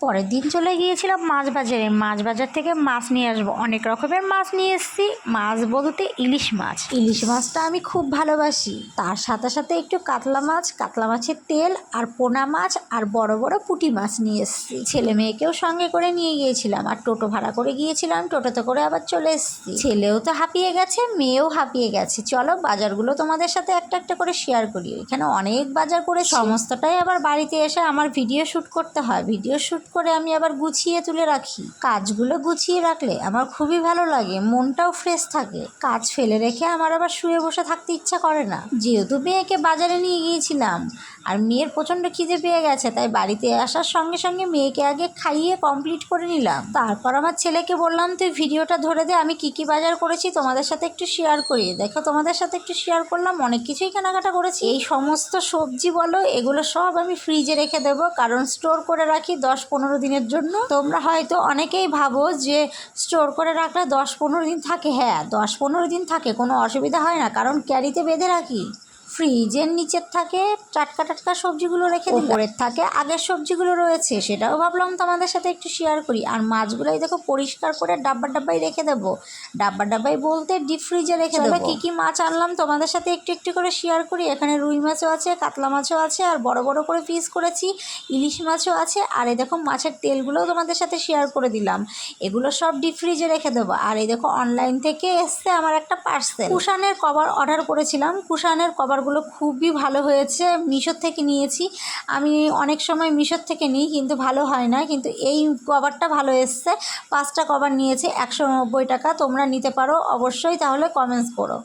পরের দিন চলে গিয়েছিলাম মাছ বাজারে। মাছ বাজার থেকে মাছ নিয়ে আসবো, অনেক রকমের মাছ নিয়ে এসেছি। মাছ বলতে ইলিশ মাছ। ইলিশ মাছটা আমি খুব ভালোবাসি। তার সাথে সাথে একটু কাতলা মাছ, কাতলা মাছের তেল আর পোনা মাছ আর বড় বড় পুঁটি মাছ নিয়ে এসেছি। ছেলে মেয়েকেও সঙ্গে করে নিয়ে গিয়েছিলাম, আর টোটো ভাড়া করে গিয়েছিলাম, টোটোতে করে আবার চলে এসেছি। ছেলেও তো হাঁপিয়ে গেছে, মেয়েও হাঁপিয়ে গেছে। চলো বাজারগুলো তোমাদের সাথে একটা একটা করে শেয়ার করি। এখানে অনেক বাজার করে সমস্তটাই আবার বাড়িতে এসে আমার ভিডিও শ্যুট করতে হয়। ভিডিও শ্যুট করে আমি আবার গুছিয়ে তুলে রাখি। কাজগুলো গুছিয়ে রাখলে আমার খুবই ভালো লাগে, মনটাও ফ্রেশ থাকে। কাজ ফেলে রেখে আমার আবার শুয়ে বসে থাকতে ইচ্ছা করে না। যেহেতু মেয়েকে বাজারে নিয়ে গিয়েছিলাম আর মেয়ের প্রচণ্ড খিদে পেয়ে গেছে, তাই বাড়িতে আসার সঙ্গে সঙ্গে মেয়েকে আগে খাইয়ে কমপ্লিট করে নিলাম। তারপর আমার ছেলেকে বললাম, তুই ভিডিওটা ধরে দে, আমি কী বাজার করেছি তোমাদের সাথে একটু শেয়ার করি। দেখো তোমাদের সাথে একটু শেয়ার করলাম, অনেক কিছুই কেনাকাটা করেছি। এই সমস্ত সবজি বলো, এগুলো সব আমি ফ্রিজে রেখে দেবো, কারণ স্টোর করে রাখি 10-15 দিনের জন্য। তোমরা হয়তো অনেকেই ভাবো যে স্টোর করে রাখলে 10-15 দিন থাকে। হ্যাঁ, 10-15 দিন থাকে, কোনো অসুবিধা হয় না, কারণ ক্যারিতে বেঁধে রাখি। ফ্রিজের নিচের থাকে টাটকা টাটকা সবজিগুলো রেখে দিই, উপরের থাকে আগের সবজিগুলো রয়েছে, সেটাও ভাবলাম তোমাদের সাথে একটু শেয়ার করি। আর মাছগুলোই দেখো পরিষ্কার করে ডাব্বাই রেখে দেবো। ডাব্বাই বলতে ডিপ ফ্রিজে রেখে দেবো। কী কী মাছ আনলাম তোমাদের সাথে একটু একটু করে শেয়ার করি। এখানে রুই মাছও আছে, কাতলা মাছও আছে, আর বড় বড় করে পিস করেছি ইলিশ মাছও আছে। আর এই দেখো মাছের তেলগুলোও তোমাদের সাথে শেয়ার করে দিলাম। এগুলো সব ডিপ ফ্রিজে রেখে দেবো। আর এই দেখো অনলাইন থেকে এসছে আমার একটা পার্সেল। কুশানের কভার অর্ডার করেছিলাম। কুশানের কভারগুলো খুবই ভালো হয়েছে, মিশোর থেকে নিয়েছি। আমি অনেক সময় মিশোর থেকে নিই, কিন্তু ভালো হয় না, কিন্তু এই কভারটা ভালো এসছে। 5টা কভার নিয়েছে 190 টাকা। তোমরা নিতে পারো অবশ্যই, তাহলে কমেন্টস করো।